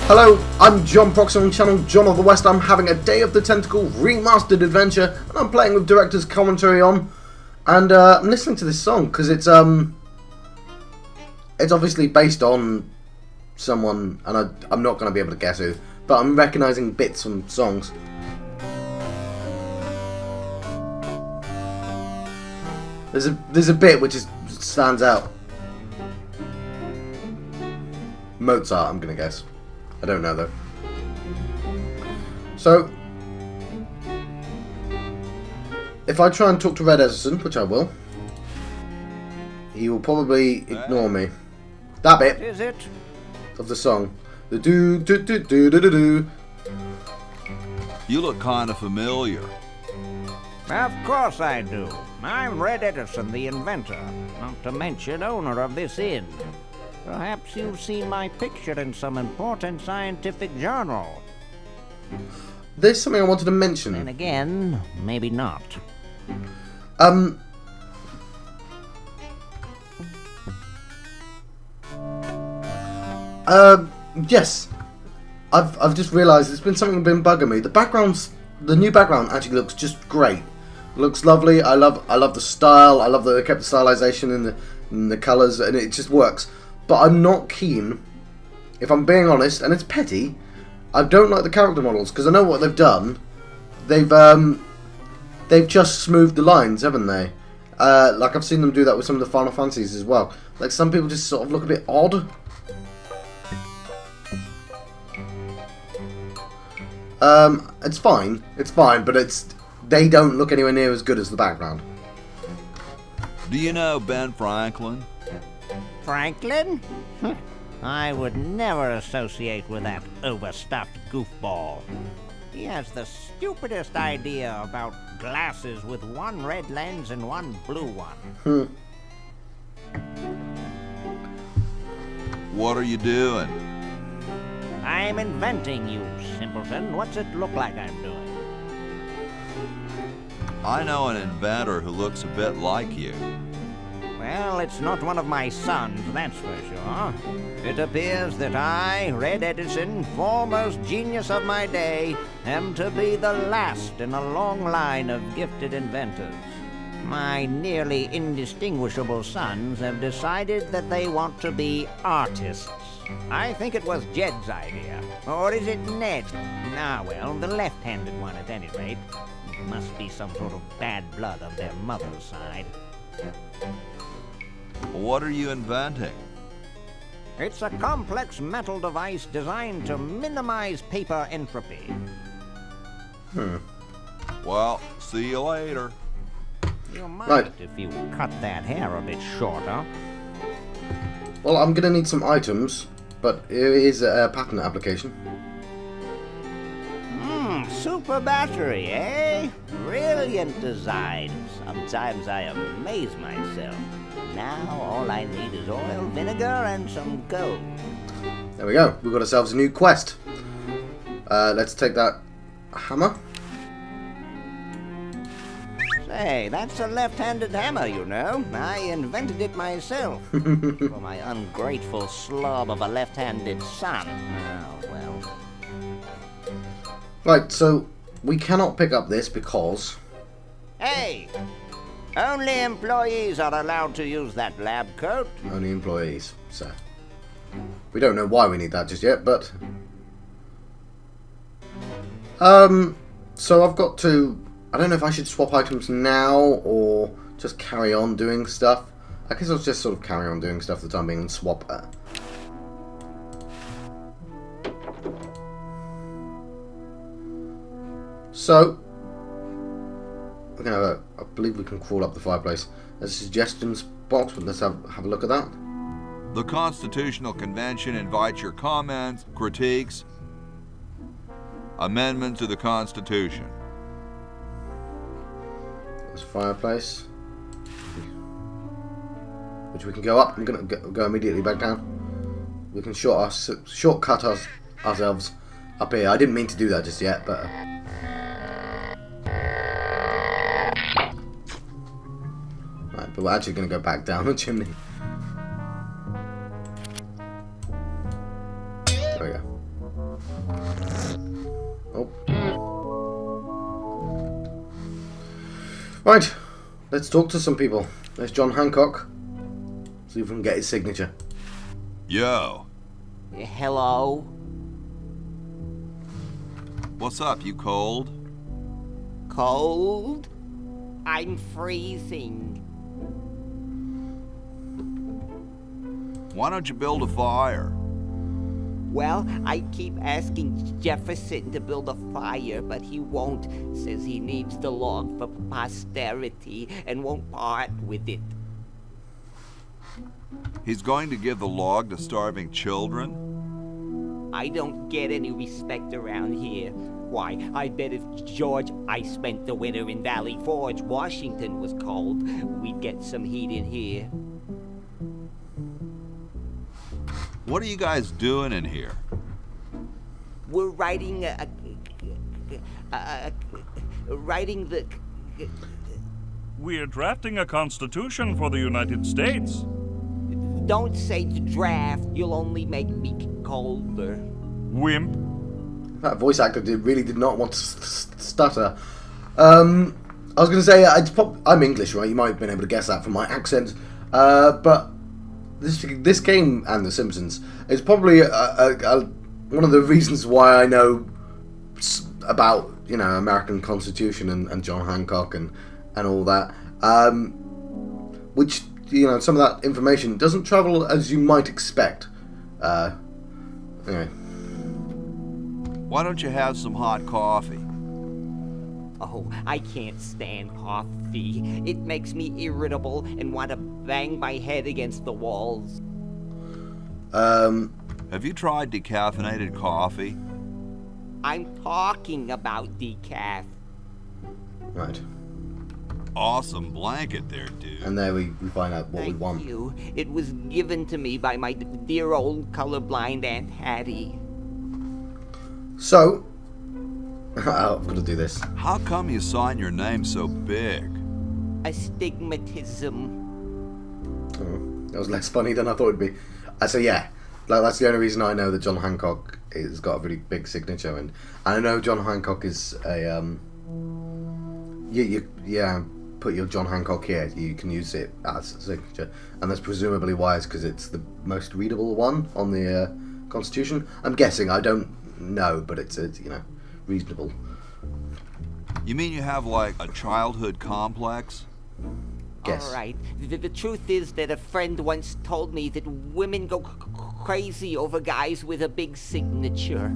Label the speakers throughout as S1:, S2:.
S1: Hello, I'm John Proxon on channel John of the West. I'm having a Day of the Tentacle remastered adventure, and I'm playing with director's commentary on. And I'm listening to this song because it's obviously based on someone, and I'm not going to be able to guess who, but I'm recognising bits from songs. There's a bit which stands out. Mozart, I'm going to guess. I don't know though. So, if I try and talk to Red Edison, which I will, he will probably ignore me. That bit
S2: is it
S1: of the song. The do do do do do do do.
S3: You look kind of familiar.
S2: Of course I do. I'm Red Edison, the inventor, not to mention owner of this inn. Perhaps you've seen my picture in some important scientific journal.
S1: There's something I wanted to mention.
S2: Then again, maybe not.
S1: Yes. I've just realised it's been bugging me. The new background actually looks just great. It looks lovely. I love the style. I love that they kept the stylization in the colours, and it just works. But I'm not keen, if I'm being honest, and it's petty. I don't like the character models because I know what they've done. They've just smoothed the lines, haven't they? Like I've seen them do that with some of the Final Fantasies as well. Like some people just sort of look a bit odd. It's fine, but they don't look anywhere near as good as the background.
S3: Do you know Ben Franklin?
S2: Franklin? I would never associate with that overstuffed goofball. He has the stupidest idea about glasses with one red lens and one blue one.
S3: What are you doing?
S2: I'm inventing, you simpleton. What's it look like I'm doing?
S3: I know an inventor who looks a bit like you.
S2: Well, it's not one of my sons, that's for sure. It appears that I, Red Edison, foremost genius of my day, am to be the last in a long line of gifted inventors. My nearly indistinguishable sons have decided that they want to be artists. I think it was Jed's idea. Or is it Ned? Ah, well, the left-handed one at any rate. It must be some sort of bad blood on their mother's side.
S3: What are you inventing?
S2: It's a complex metal device designed to minimize paper entropy.
S3: Well, see you later.
S2: You might
S1: Right.
S2: if you cut that hair a bit shorter.
S1: Well, I'm gonna need some items, but it is a patent application.
S2: Super battery, eh? Brilliant design. Sometimes I amaze myself. Now all I need is oil, vinegar, and some gold.
S1: There we go. We've got ourselves a new quest. Let's take that hammer.
S2: Say, that's a left-handed hammer, you know. I invented it myself. For my ungrateful slob of a left-handed son. Oh, well.
S1: Right, so we cannot pick up this because...
S2: Hey! Only employees are allowed to use that lab coat.
S1: Only employees, so... We don't know why we need that just yet, but... So I've got to... I don't know if I should swap items now or just carry on doing stuff. I guess I'll just sort of carry on doing stuff for the time being and swap. So, we're gonna have I believe we can crawl up the fireplace. There's a suggestions box, but let's have a look at that.
S3: The Constitutional Convention invites your comments, critiques, amendments to the Constitution.
S1: There's a fireplace, which we can go up. I'm gonna go immediately back down. We can shortcut ourselves up here. I didn't mean to do that just yet, but. Right, but we're actually going to go back down the chimney. There we go. Right, let's talk to some people. There's John Hancock. See if we can get his signature.
S3: Yo,
S2: Hello?
S3: what's up? You cold?
S2: Cold? I'm freezing.
S3: Why don't you build a fire?
S2: Well, I keep asking Jefferson to build a fire, but he won't. Says he needs the log for posterity and won't part with it.
S3: He's going to give the log to starving children?
S2: I don't get any respect around here. Why, I bet if George I spent the winter in Valley Forge, Washington was cold, we'd get some heat in here.
S3: What are you guys doing in here?
S2: We're writing writing the...
S4: We're drafting a constitution for the United States.
S2: Don't say draft, you'll only make me colder.
S4: Wimp.
S1: That voice actor really did not want to stutter. I was going to say, I'm English, right? You might have been able to guess that from my accent. But this game and The Simpsons is probably one of the reasons why I know about, American Constitution and John Hancock and all that. Which, some of that information doesn't travel as you might expect. Anyway.
S3: Why don't you have some hot coffee?
S2: Oh, I can't stand coffee. It makes me irritable and want to bang my head against the walls.
S3: Have you tried decaffeinated coffee?
S2: I'm talking about decaf.
S1: Right.
S3: Awesome blanket there, dude.
S1: And there we find out what we
S2: Thank
S1: want.
S2: you. It was given to me by my dear old colorblind Aunt Hattie.
S1: So, I've got to do this.
S3: How come you sign your name so big?
S2: Astigmatism.
S1: Oh, that was less funny than I thought it'd be. So yeah, that's the only reason I know that John Hancock has got a really big signature, and I know John Hancock is a put your John Hancock here. You can use it as a signature, and that's presumably why it's because it's the most readable one on the Constitution. I'm guessing. I don't know, but it's reasonable.
S3: You mean you have like a childhood complex?
S1: Guess.
S2: All right. The truth is that a friend once told me that women go crazy over guys with a big signature.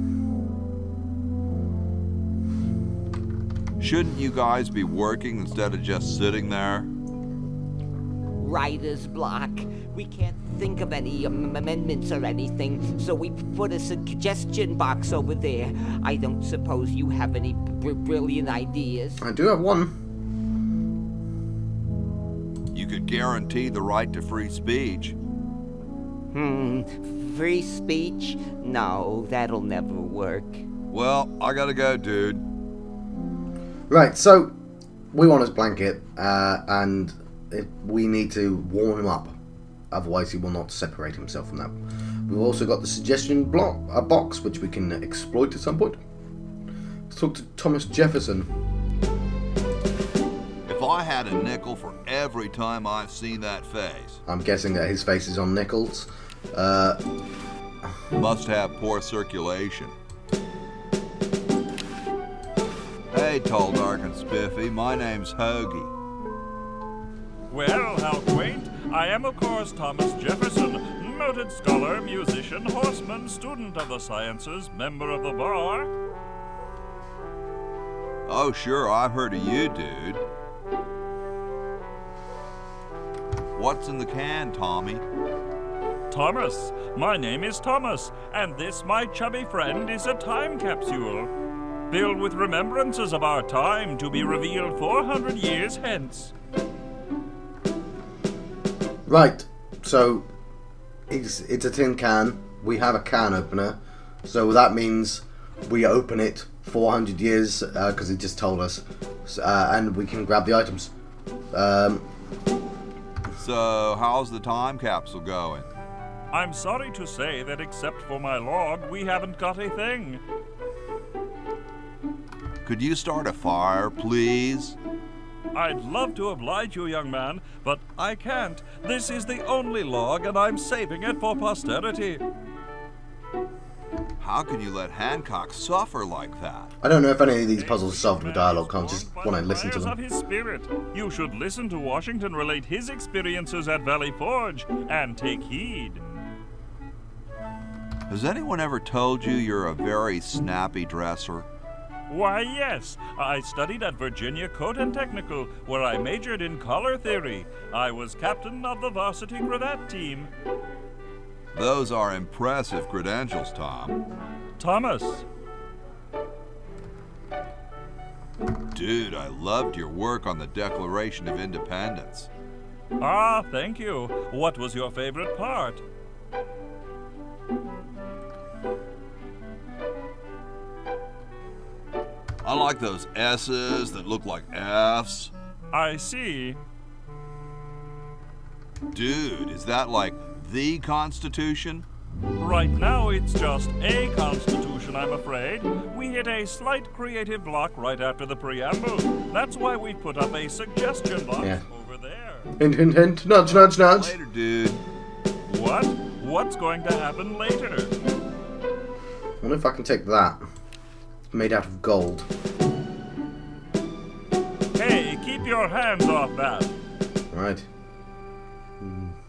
S3: Shouldn't you guys be working instead of just sitting there?
S2: Writer's block. We can't think of any amendments or anything, so we put a suggestion box over there. I don't suppose you have any brilliant ideas.
S1: I do have one.
S3: You could guarantee the right to free speech.
S2: Free speech? No, that'll never work.
S3: Well, I gotta go, dude.
S1: Right, so we want his blanket, and we need to warm him up. Otherwise, he will not separate himself from that. We've also got the suggestion box, which we can exploit at some point. Let's talk to Thomas Jefferson.
S3: If I had a nickel for every time I've seen that face.
S1: I'm guessing that his face is on nickels.
S3: Must have poor circulation. Hey, tall, dark, and spiffy. My name's Hoagie.
S4: Well, how quaint. I am, of course, Thomas Jefferson, noted scholar, musician, horseman, student of the sciences, member of the bar.
S3: Oh, sure, I've heard of you, dude. What's in the can, Tommy?
S4: Thomas. My name is Thomas, and this, my chubby friend, is a time capsule, filled with remembrances of our time to be revealed 400 years hence.
S1: Right, so it's a tin can. We have a can opener, so that means we open it 400 years because he just told us, and we can grab the items.
S3: So, how's the time capsule going?
S4: I'm sorry to say that except for my log, we haven't got a thing.
S3: Could you start a fire, please?
S4: I'd love to oblige you, young man, but I can't. This is the only log, and I'm saving it for posterity.
S3: How can you let Hancock suffer like that?
S1: I don't know if any of these puzzles are solved with dialogue. I just want to listen to
S4: Of
S1: them.
S4: his spirit. You should listen to Washington relate his experiences at Valley Forge and take heed.
S3: Has anyone ever told you you're a very snappy dresser?
S4: Why, yes. I studied at Virginia Coat and Technical, where I majored in color theory. I was captain of the varsity cravat team.
S3: Those are impressive credentials, Tom.
S4: Thomas.
S3: Dude, I loved your work on the Declaration of Independence.
S4: Ah, thank you. What was your favorite part?
S3: I like those S's that look like F's.
S4: I see.
S3: Dude, is that like the Constitution?
S4: Right now, it's just a constitution, I'm afraid. We hit a slight creative block right after the preamble. That's why we put up a suggestion box over there.
S1: Hint, hint, hint. Nudge, nudge, nudge.
S3: Later, dude.
S4: What? What's going to happen later?
S1: I wonder if I can take that. It's made out of gold.
S4: Hey, keep your hands off that.
S1: Right.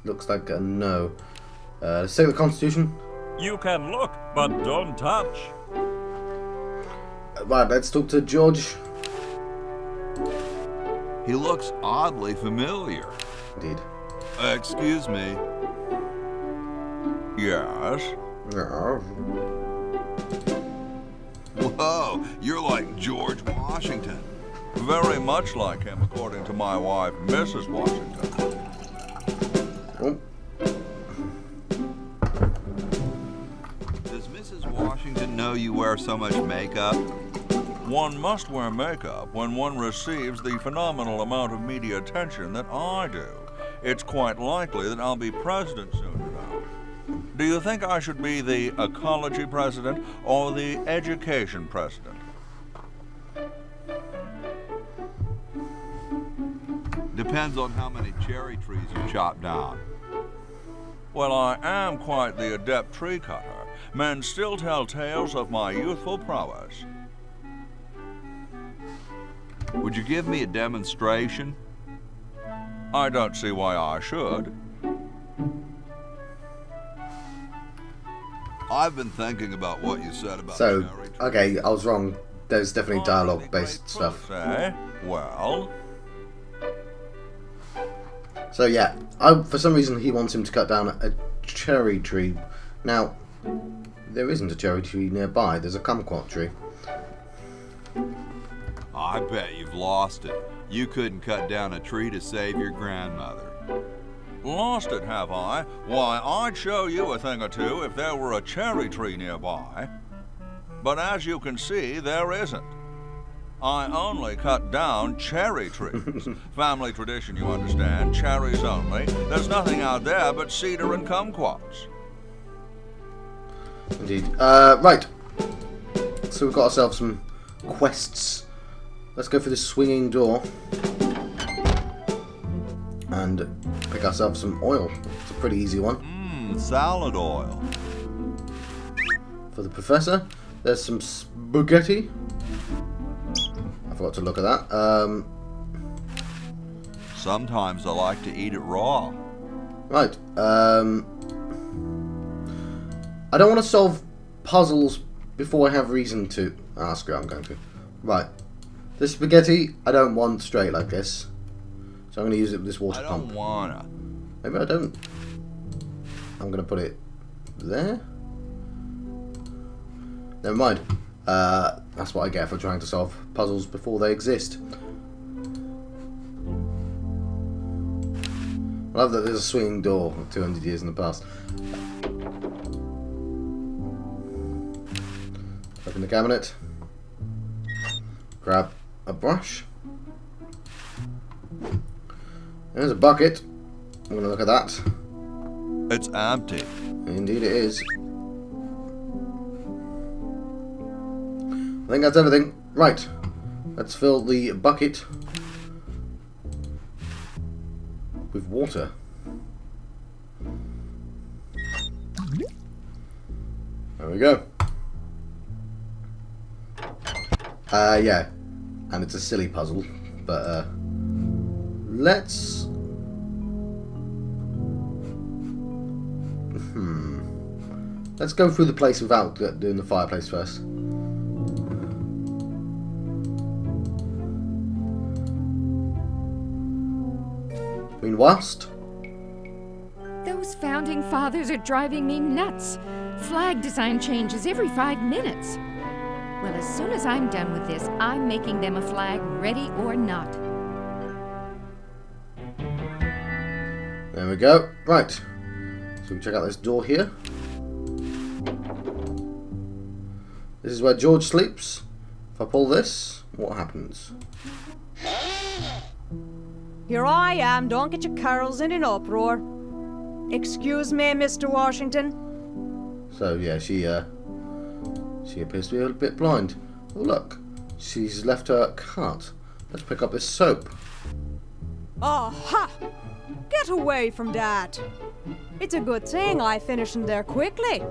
S1: Looks like a no. Let's take the Constitution.
S4: You can look, but don't touch.
S1: Right, let's talk to George.
S3: He looks oddly familiar.
S1: Indeed.
S3: Excuse me. Yes?
S1: Yeah.
S3: Whoa, you're like George Washington.
S4: Very much like him, according to my wife, Mrs. Washington.
S1: Oh.
S3: Does Mrs. Washington know you wear so much makeup?
S4: One must wear makeup when one receives the phenomenal amount of media attention that I do. It's quite likely that I'll be president soon enough. Do you think I should be the ecology president or the education president?
S3: Depends on how many cherry trees you chop down.
S4: Well, I am quite the adept tree cutter. Men still tell tales of my youthful prowess.
S3: Would you give me a demonstration?
S4: I don't see why I should.
S3: I've been thinking about what you said about
S1: So,
S3: cherry trees.
S1: okay, I was wrong. There's definitely dialogue-based stuff.
S4: Say, well,
S1: So yeah, for some reason he wants him to cut down a cherry tree. Now, there isn't a cherry tree nearby. There's a kumquat tree.
S3: I bet you've lost it. You couldn't cut down a tree to save your grandmother.
S4: lost it, have I? Why, I'd show you a thing or two if there were a cherry tree nearby. But as you can see, there isn't. I only cut down cherry trees. Family tradition, you understand. Cherries only. There's nothing out there but cedar and kumquats.
S1: Indeed. Right. So we've got ourselves some quests. Let's go for this swinging door. And pick ourselves some oil. It's a pretty easy one.
S3: Salad oil.
S1: For the professor, there's some spaghetti. I forgot to look at that.
S3: Sometimes I like to eat it raw.
S1: Right. I don't want to solve puzzles before I have reason to. Ah, screw it, I'm going to. Right. This spaghetti, I don't want straight like this. So I'm going to use it with this water
S3: I
S1: pump.
S3: don't wanna.
S1: Maybe I don't. I'm going to put it there. Never mind. That's what I get for trying to solve puzzles before they exist. I love that there's a swinging door 200 years in the past. Open the cabinet. Grab a brush. There's a bucket. I'm going to look at that.
S3: It's empty.
S1: Indeed it is. I think that's everything. Right. Let's fill the bucket with water. There we go. Yeah. And it's a silly puzzle, but let's... Let's go through the place without doing the fireplace first. I mean, whilst...
S5: Those founding fathers are driving me nuts. Flag design changes every 5 minutes. Well, as soon as I'm done with this, I'm making them a flag, ready or not.
S1: There we go. Right. So we can check out this door here. This is where George sleeps. If I pull this, what happens?
S6: Here I am, don't get your curls in an uproar. Excuse me, Mr. Washington.
S1: So yeah, she appears to be a little bit blind. Oh look, she's left her cut. Let's pick up this soap.
S6: Aha! Get away from that. It's a good thing I finished in there quickly.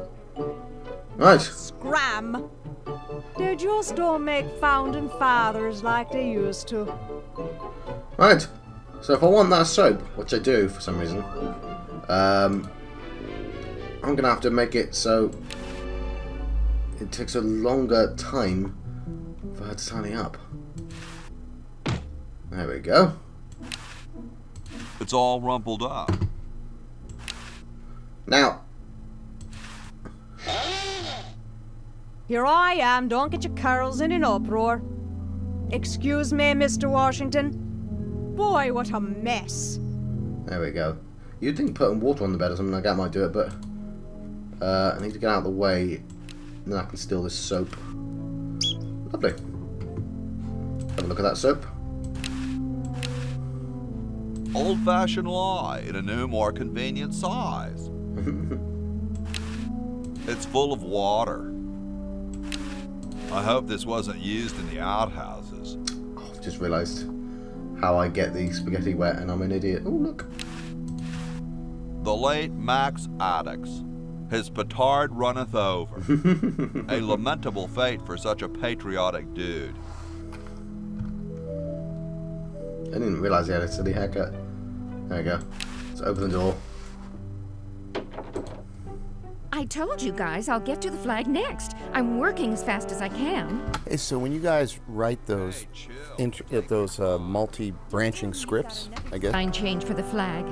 S1: Right.
S6: Scram! They just don't make founding fathers like they used to.
S1: Right. So if I want that soap, which I do for some reason, I'm gonna have to make it so it takes a longer time for her to tidy up. There we go.
S3: It's all rumpled up.
S1: Now,
S6: Here I am, don't get your curls in an uproar. Excuse me, Mr. Washington. Boy, what a mess.
S1: there we go. You'd think putting water on the bed or something like that might do it, but I need to get out of the way, and then I can steal this soap. Lovely. Have a look at that soap.
S3: Old-fashioned lye in a new, more convenient size. It's full of water. I hope this wasn't used in the outhouses.
S1: Oh, I've just realised how I get the spaghetti wet, and I'm an idiot. Oh, look.
S3: The late Max Addicks. His petard runneth over. A lamentable fate for such a patriotic dude.
S1: I didn't realise he had a silly haircut. There we go. Let's open the door.
S5: I told you guys I'll get to the flag next. I'm working as fast as I can.
S7: Hey, so when you guys write those multi-branching scripts, I guess.
S5: Design change for the flag.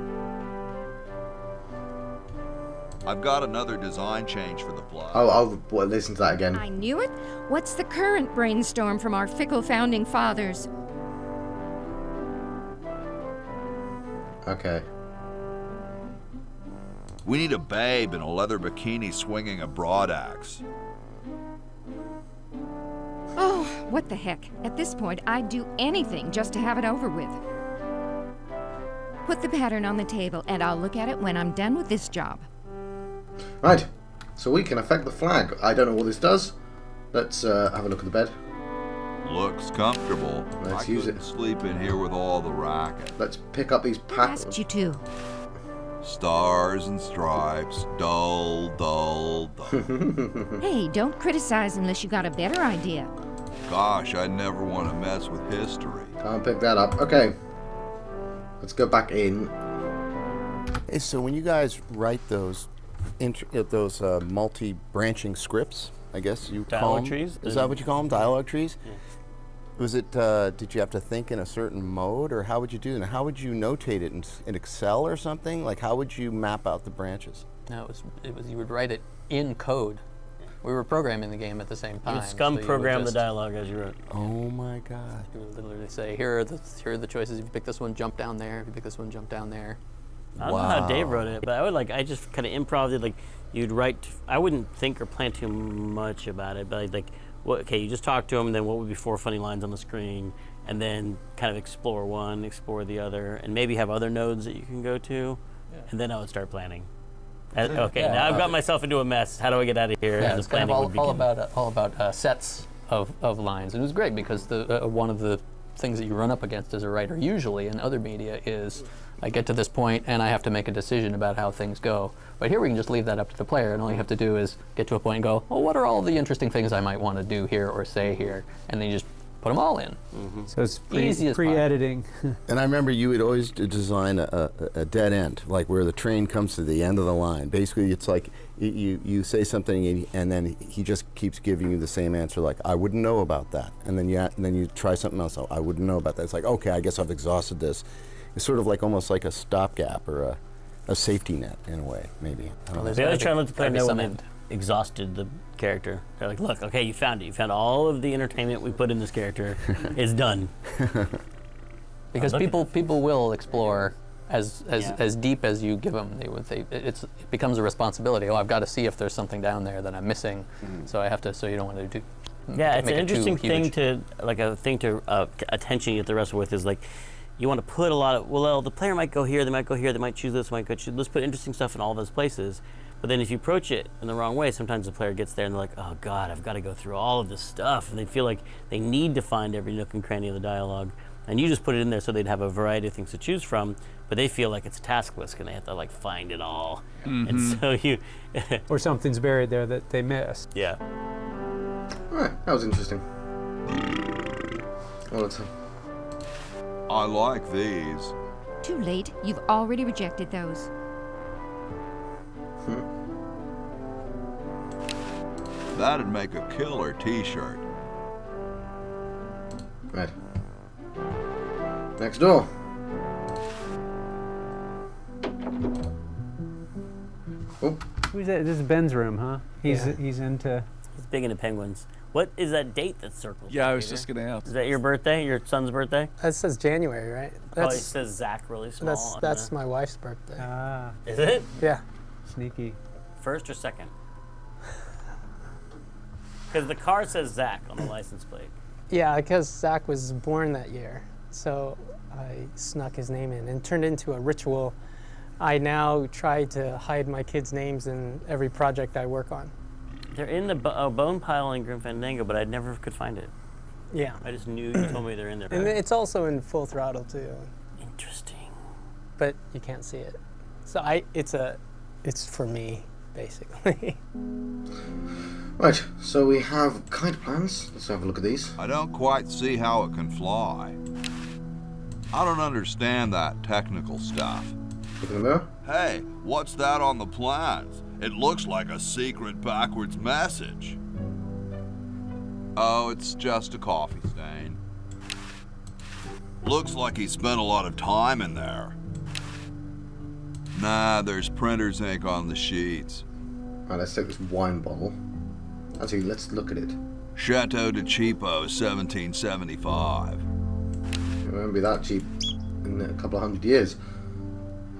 S3: I've got another design change for the flag.
S1: Oh, I'll listen to that again.
S5: I knew it. What's the current brainstorm from our fickle founding fathers?
S1: Okay.
S3: We need a babe in a leather bikini swinging a broadaxe.
S5: Oh, what the heck. At this point, I'd do anything just to have it over with. Put the pattern on the table, and I'll look at it when I'm done with this job.
S1: Right. So we can affect the flag. I don't know what this does. Let's have a look at the bed.
S3: Looks comfortable.
S1: Let's
S3: I
S1: use
S3: couldn't
S1: it.
S3: sleep in here with all the racket.
S1: Let's pick up these
S5: Asked
S1: patterns.
S5: you to.
S3: Stars and stripes, dull, dull, dull.
S5: Hey, don't criticize unless you got a better idea.
S3: Gosh, I never want to mess with history.
S1: Can't pick that up. Okay. Let's go back in.
S7: Hey, so when you guys write those multi-branching scripts, I guess you call
S8: Dialogue
S7: them.
S8: trees?
S7: Is that what you call them? Dialogue trees? Yeah. Was it? Did you have to think in a certain mode, or how would you do it? And how would you notate it in Excel or something? Like, how would you map out the branches?
S8: No, it was you would write it in code. We were programming the game at the same time.
S9: You scum
S8: so
S9: program
S8: you
S9: the dialogue as you wrote.
S7: Oh my God!
S8: You would literally say, here are the choices. If you pick this one, jump down there. If you pick this one, jump down there.
S9: I don't know how Dave wrote it, but I just kind of improv it. Like, you'd write. I wouldn't think or plan too much about it, but okay, you just talk to him, and then what would be 4 funny lines on the screen, and then kind of explore one, explore the other, and maybe have other nodes that you can go to, and then I would start planning. Okay, now I've got myself into a mess. How do I get out of here?
S8: Yeah,
S9: And
S8: it's
S9: the
S8: kind of
S9: planning would begin.
S8: all about sets of lines, and it was great because one of the things that you run up against as a writer usually in other media is I get to this point and I have to make a decision about how things go. But here we can just leave that up to the player, and all you have to do is get to a point and go, well, what are all the interesting things I might want to do here or say here? And then you just put them all in.
S10: So it's
S8: Easy as pie.
S10: pre-editing.
S7: And I remember you would always design a dead end, like where the train comes to the end of the line. Basically, it's like you say something and then he just keeps giving you the same answer, like, I wouldn't know about that. And then you try something else, I wouldn't know about that. It's like, okay, I guess I've exhausted this. It's sort of like almost like a stopgap or a safety net in a way, maybe. I don't know.
S9: They always try to let the player know when they've
S8: end.
S9: exhausted the character. They're like, look, okay, you found it. You found all of the entertainment we put in this character. It's done.
S8: Because people will explore as
S9: Yeah.
S8: deep as you give them. It becomes a responsibility. Oh, I've got to see if there's something down there that I'm missing. So I have to. So you don't want to do.
S9: Yeah, it's
S8: make
S9: an
S8: it too
S9: interesting thing
S8: huge.
S9: to attention you have to wrestle with is like, you want to put a lot of, well, the player might go here, they might go here, they might choose this, might go choose, let's put interesting stuff in all those places. But then if you approach it in the wrong way, sometimes the player gets there and they're like, oh God, I've got to go through all of this stuff. And they feel like they need to find every nook and cranny of the dialogue. And you just put it in there so they'd have a variety of things to choose from, but they feel like it's a task list and they have to like find it all. And so you...
S10: Or something's buried there that they missed.
S9: Yeah.
S1: Alright, that was interesting. Well, let's
S3: I like these.
S5: Too late. You've already rejected those.
S3: That'd make a killer t-shirt.
S1: Right. Next door. Oh,
S10: Who's that? This is Ben's room, huh? He's into.
S9: He's big into penguins. What is that date that's circled?
S11: Yeah, I was
S9: Peter?
S11: just gonna ask.
S9: Is that your birthday? Your son's birthday?
S12: That says January, right?
S9: Probably says Zach really small.
S12: That's my wife's birthday.
S10: Ah,
S9: Is it?
S12: Yeah.
S10: sneaky.
S9: First or second? Because the car says Zach on the license plate.
S12: Yeah, because Zach was born that year, so I snuck his name in and turned into a ritual. I now try to hide my kids' names in every project I work on.
S9: They're in the bone pile in Grim Fandango, but I never could find it.
S12: Yeah.
S9: I just knew you told me they're in there.
S12: And it's also in Full Throttle too.
S9: Interesting.
S12: But you can't see it. So it's for me, basically.
S1: right, so we have kite plans. Let's have a look at these.
S3: I don't quite see how it can fly. I don't understand that technical stuff.
S1: Look in the mirror.
S3: Hey, what's that on the plans? It looks like a secret backwards message. Oh, it's just a coffee stain. Looks like he spent a lot of time in there. Nah, there's printer's ink on the sheets.
S1: Alright, let's take this wine bottle. Actually, let's look at it.
S3: Chateau de Cheapo, 1775.
S1: It won't be that cheap in a couple of 100 years.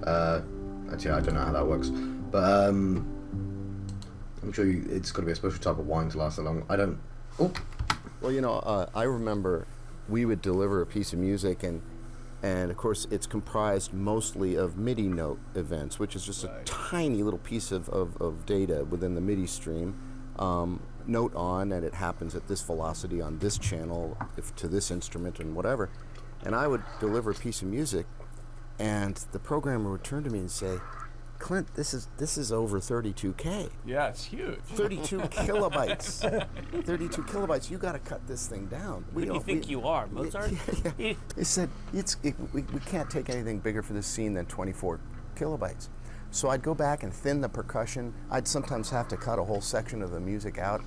S1: Actually, I don't know how that works. But I'm sure it's got to be a special type of wine to last that long. I don't... Oh!
S7: Well, you know, I remember we would deliver a piece of music, and of course it's comprised mostly of MIDI note events, which is just a tiny little piece of data within the MIDI stream. Note on, and it happens at this velocity on this channel, to this instrument and whatever. And I would deliver a piece of music, and the programmer would turn to me and say, Clint, this is over 32K.
S11: Yeah, it's huge.
S7: 32 kilobytes. 32 kilobytes. You got to cut this thing down.
S9: Who do you think you are, Mozart?
S7: He said we can't take anything bigger for this scene than 24 kilobytes. So I'd go back and thin the percussion. I'd sometimes have to cut a whole section of the music out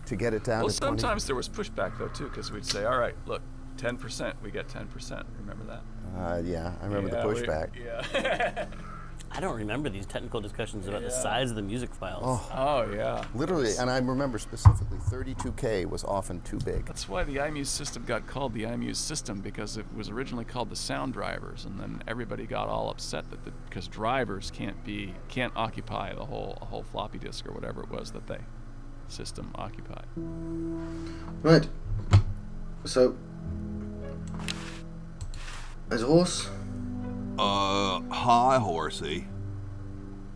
S7: to get it down
S11: Well,
S7: to 20.
S11: sometimes there was pushback though too, because we'd say, all right, look, 10%, we get 10%. Remember that?
S7: Yeah, I remember the pushback.
S11: Yeah.
S9: I don't remember these technical discussions about the size of the music files.
S11: Oh, yeah.
S7: Literally, and I remember specifically 32K was often too big.
S11: That's why the iMuse system got called the iMuse system, because it was originally called the sound drivers, and then everybody got all upset that because drivers can't occupy a whole floppy disk or whatever it was that the system occupied.
S1: Right. So, there's a horse.
S3: Hi, horsey.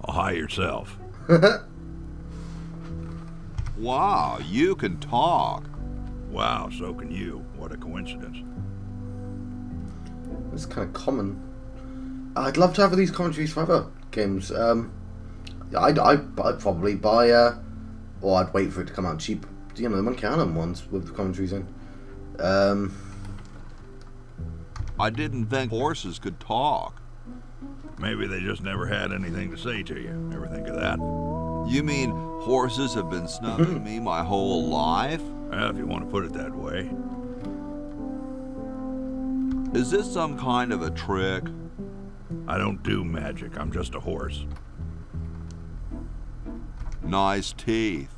S13: Oh, hi yourself.
S3: Wow, you can talk.
S13: Wow, so can you. What a coincidence.
S1: It's kind of common. I'd love to have these commentaries for other games. I'd probably buy, or I'd wait for it to come out cheap. You know, the Monkey Island ones with the commentaries in.
S3: I didn't think horses could talk.
S13: Maybe they just never had anything to say to you. Ever think of that?
S3: You mean horses have been snubbing me my whole life?
S13: Well, if you want to put it that way.
S3: Is this some kind of a trick?
S13: I don't do magic. I'm just a horse.
S3: Nice teeth.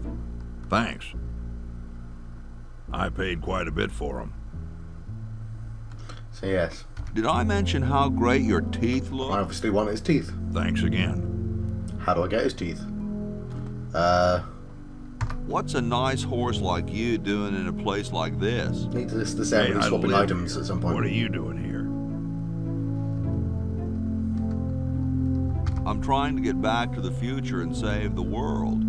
S13: Thanks. I paid quite a bit for them.
S1: So yes.
S3: Did I mention how great your teeth look?
S1: I obviously want his teeth.
S13: Thanks again.
S1: How do I get his teeth?
S3: What's a nice horse like you doing in a place like this?
S1: Need to list this out and swapping items at some point.
S13: What are you doing here?
S3: I'm trying to get back to the future and save the world.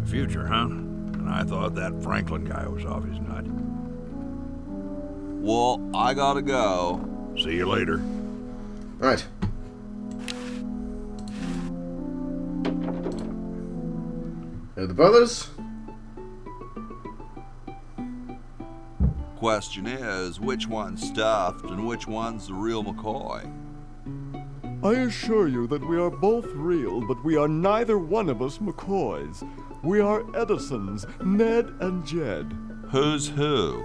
S13: The future, huh? And I thought that Franklin guy was off his nut.
S3: Well, I gotta go.
S13: See you later.
S1: Right. They're the brothers.
S3: Question is, which one's stuffed and which one's the real McCoy?
S14: I assure you that we are both real, but we are neither one of us McCoys. We are Edisons, Ned and Jed.
S3: Who's who?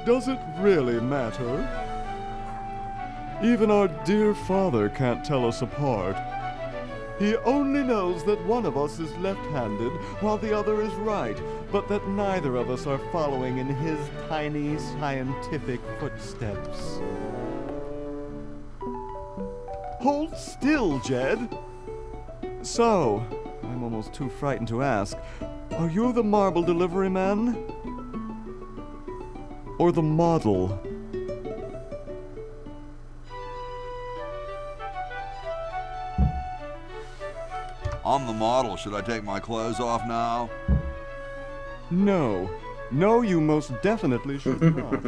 S14: Does it really matter? Even our dear father can't tell us apart. He only knows that one of us is left-handed while the other is right, but that neither of us are following in his tiny scientific footsteps. Hold still, Jed! So, I'm almost too frightened to ask, are you the marble delivery man? Or the model?
S3: I'm the model. Should I take my clothes off now?
S14: No. No, you most definitely should not.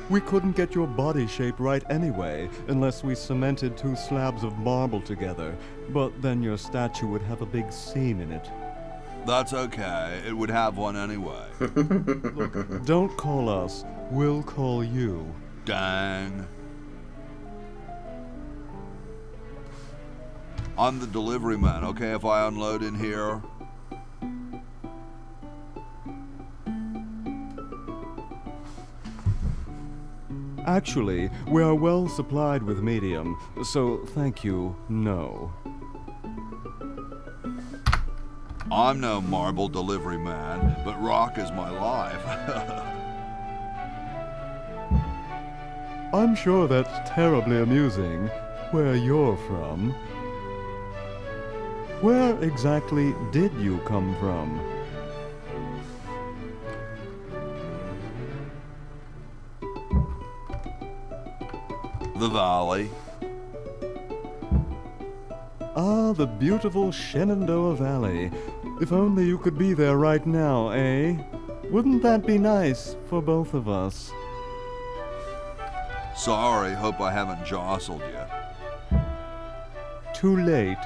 S14: We couldn't get your body shape right anyway, unless we cemented 2 slabs of marble together. But then your statue would have a big seam in it.
S3: That's okay. It would have one anyway.
S14: Look, don't call us. We'll call you.
S3: Dang. I'm the delivery man, okay, if I unload in here?
S14: Actually, we are well supplied with medium, so thank you, no.
S3: I'm no marble delivery man, but rock is my life.
S14: I'm sure that's terribly amusing, where you're from. Where exactly did you come from?
S3: The valley.
S14: Ah, the beautiful Shenandoah Valley. If only you could be there right now, eh? Wouldn't that be nice for both of us?
S3: Sorry, hope I haven't jostled you.
S14: Too late.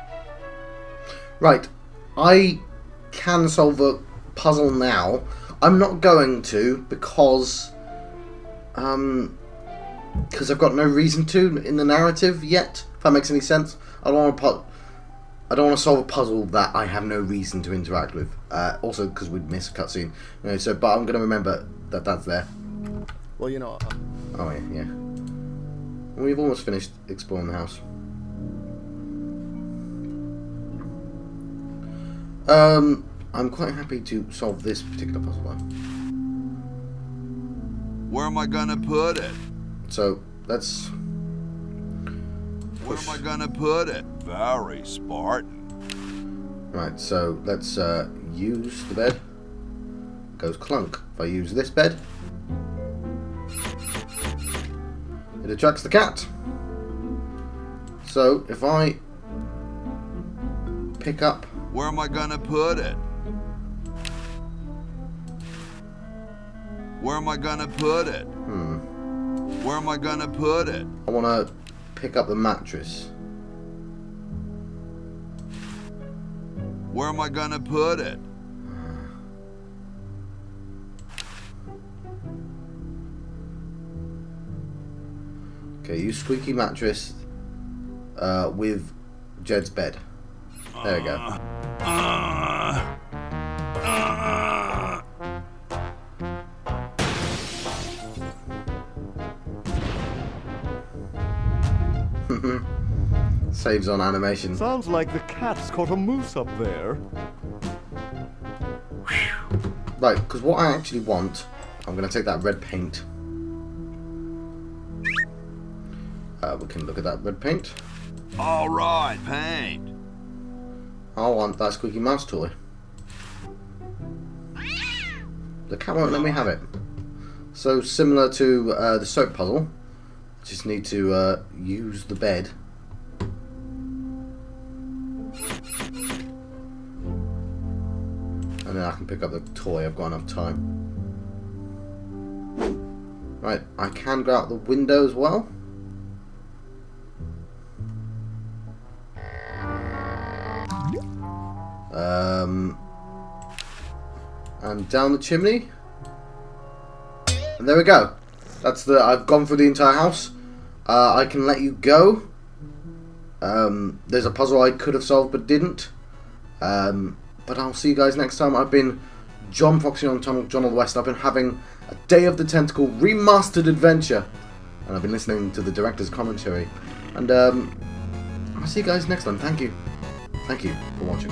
S1: Right. I can solve the puzzle now. I'm not going to because I've got no reason to in the narrative yet, if that makes any sense. I don't want to solve a puzzle that I have no reason to interact with. Also, because we'd miss a cutscene. You know, but I'm going to remember that that's there.
S7: Well, you know...
S1: Oh, yeah. We've almost finished exploring the house. I'm quite happy to solve this particular puzzle, though.
S3: Where am I gonna put it?
S1: So, let's...
S3: Where am I gonna put it? Very Spartan.
S1: Right, so let's use the bed. Goes clunk. If I use this bed, it attracts the cat. So, if I pick up...
S3: Where am I gonna put it? Where am I gonna put it? Where am I gonna put it?
S1: I want to pick up the mattress.
S3: Where am I gonna put it?
S1: Okay, use squeaky mattress with Jed's bed. There we go. Saves on animation.
S14: Sounds like the cat's caught a moose up there.
S1: Right, because what I actually want, I'm going to take that red paint. We can look at that red paint.
S3: All right, paint.
S1: I want that squeaky mouse toy. The cat won't let me have it. So similar to the soap puzzle, just need to use the bed. And then I can pick up the toy. I've got enough time. Right, I can go out the window as well. And down the chimney. And there we go. That's the. I've gone through the entire house. I can let you go. There's a puzzle I could have solved but didn't. But I'll see you guys next time. I've been John Foxy on John of the West. I've been having a Day of the Tentacle remastered adventure. And I've been listening to the director's commentary. And I'll see you guys next time. Thank you. Thank you for watching.